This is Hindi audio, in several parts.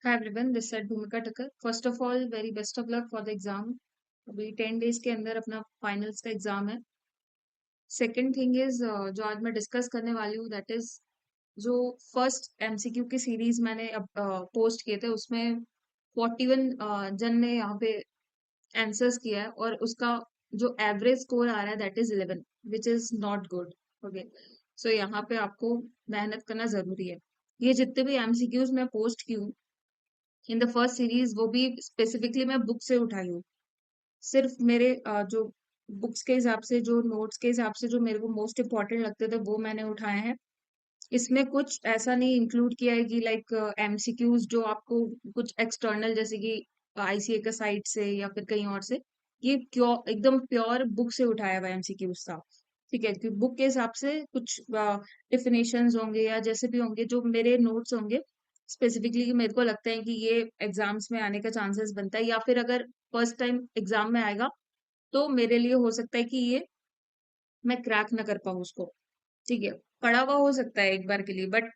Hi everyone, this is Bhumika Tucker. First of all, very best of luck for the exam. अभी 10 days के अंदर अपना फाइनल्स का एग्जाम है. सेकंड थिंग इज जो आज मैं डिस्कस करने वाली हूँ दैट इज जो फर्स्ट एमसीक्यू की सीरीज मैंने अब पोस्ट किए थे उसमें 41 जन ने यहाँ पे आंसर्स किया है और उसका जो एवरेज स्कोर आ रहा है that is 11 which is not good. Okay, so यहाँ पे आपको मेहनत करना जरूरी है. ये जितने भी एमसीक्यूज मैं पोस्ट की हूँ इन द फर्स्ट सीरीज वो भी स्पेसिफिकली मैं बुक से उठाई हूँ. सिर्फ मेरे जो बुक्स के हिसाब से जो नोट्स के हिसाब से जो मेरे को मोस्ट इम्पोर्टेंट लगते थे वो मैंने उठाए हैं. इसमें कुछ ऐसा नहीं इंक्लूड किया है कि लाइक एमसीक्यूज जो आपको कुछ एक्सटर्नल जैसे कि आईसीए का साइट से या फिर कहीं और से. ये क्यों एकदम प्योर बुक से उठाया हुआ एमसीक्यूज था. ठीक है, क्योंकि बुक के हिसाब से कुछ डिफिनेशंस होंगे या जैसे भी होंगे जो मेरे नोट्स होंगे स्पेसिफिकली मेरे को लगता है कि ये एग्जाम्स में आने का चांसेस बनता है या फिर अगर फर्स्ट टाइम एग्जाम में आएगा तो मेरे लिए हो सकता है कि ये मैं क्रैक ना कर पाऊँ उसको. ठीक है, पढ़ा हुआ हो सकता है एक बार के लिए बट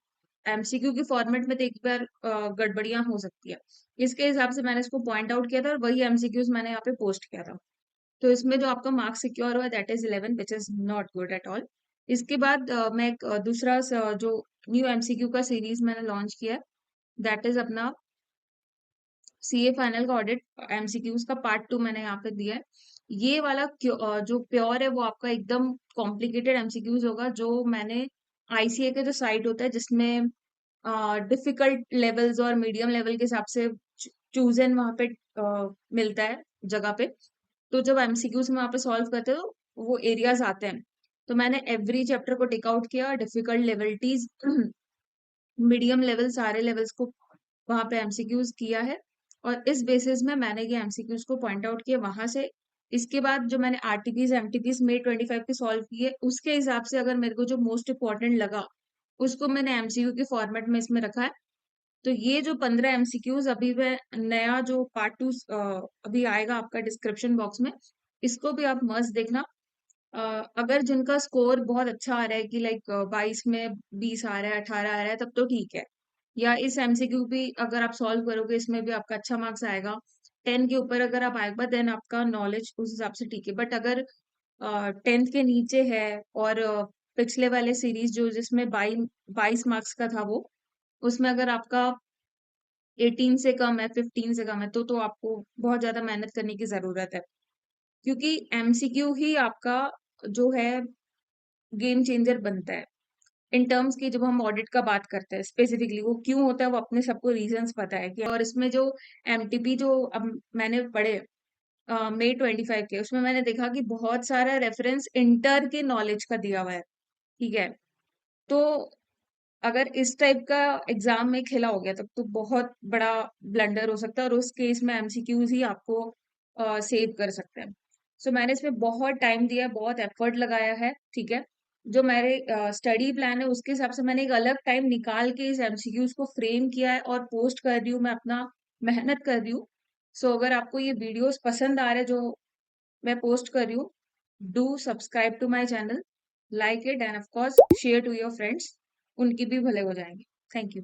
एमसीक्यू के फॉर्मेट में तो एक बार गड़बड़ियां हो सकती है. इसके हिसाब से मैंने इसको पॉइंट आउट किया था और वही एमसीक्यूज मैंने यहाँ पे पोस्ट किया था. तो इसमें जो आपका मार्क्स सिक्योर हुआ that is 11 which is not good at all. इसके बाद मैं एक दूसरा जो न्यू एमसीक्यू का सीरीज मैंने लॉन्च किया है दैट इज अपना सीए फाइनल का ऑडिट एमसीक्यूज का पार्ट 2 मैंने यहाँ पे दिया है. ये वाला जो प्योर है वो आपका एकदम कॉम्प्लिकेटेड एमसीक्यूज होगा जो मैंने आईसीए का जो साइट होता है जिसमें डिफिकल्ट लेवल्स और मीडियम लेवल के हिसाब से चूज एंड वहाँ पे मिलता है जगह पे. तो जब एमसीक्यूज में वहाँ पे सॉल्व करते हो तो वो एरियाज आते हैं. तो मैंने एवरी चैप्टर को टेक आउट किया, डिफिकल्ट लेवल्टीज मीडियम लेवल सारे लेवल्स को वहां पे एमसीक्यूज किया है. और इस बेसिस में मैंने ये एमसीक्यूज को पॉइंट आउट किया वहां से. इसके बाद जो मैंने आरटीपीज एमटीपीज मे 25 के सॉल्व किए उसके हिसाब से अगर मेरे को जो मोस्ट इम्पोर्टेंट लगा उसको मैंने एमसीक्यू के फॉर्मेट में इसमें रखा है. तो ये जो 15 एमसीक्यूज अभी मैं नया जो पार्ट 2 अभी आएगा आपका डिस्क्रिप्शन बॉक्स में, इसको भी आप मस्त देखना. अगर जिनका स्कोर बहुत अच्छा आ रहा है कि लाइक 22 में 20 आ रहा है 18 आ रहा है तब तो ठीक है. या इस एमसीक्यू भी अगर आप सॉल्व करोगे इसमें भी आपका अच्छा मार्क्स आएगा. 10 के ऊपर अगर आप आएगा देन आपका नॉलेज उस हिसाब से ठीक है. बट अगर 10th के नीचे है और पिछले वाले सीरीज जो जिसमें 22 मार्क्स का था वो उसमें अगर आपका 18 से कम है 15 से कम है तो आपको बहुत ज्यादा मेहनत करने की जरूरत है. क्योंकि एमसीक्यू ही आपका जो है गेम चेंजर बनता है इन टर्म्स की. जब हम ऑडिट का बात करते हैं स्पेसिफिकली वो क्यों होता है वो अपने सबको रीजंस पता है कि. और इसमें जो एमटीपी जो अब मैंने पढ़े मई 25 के उसमें मैंने देखा कि बहुत सारा रेफरेंस इंटर के नॉलेज का दिया हुआ है. ठीक है, तो अगर इस टाइप का एग्जाम में खेला हो गया तब तो बहुत बड़ा ब्लंडर हो सकता है और उस केस में एमसीक्यूज ही आपको सेव कर सकते हैं. सो मैंने इसमें बहुत टाइम दिया है, बहुत एफर्ट लगाया है. ठीक है, जो मेरे स्टडी प्लान है उसके हिसाब से मैंने एक अलग टाइम निकाल के इस एमसीक्यूज को फ्रेम किया है और पोस्ट कर रही हूँ. मैं अपना मेहनत कर रही हूँ. सो अगर आपको ये वीडियोस पसंद आ रहे हैं जो मैं पोस्ट कर रही हूँ, do subscribe to my channel, like it and of course share to your friends. उनकी भी भले हो जाएंगे. Thank you.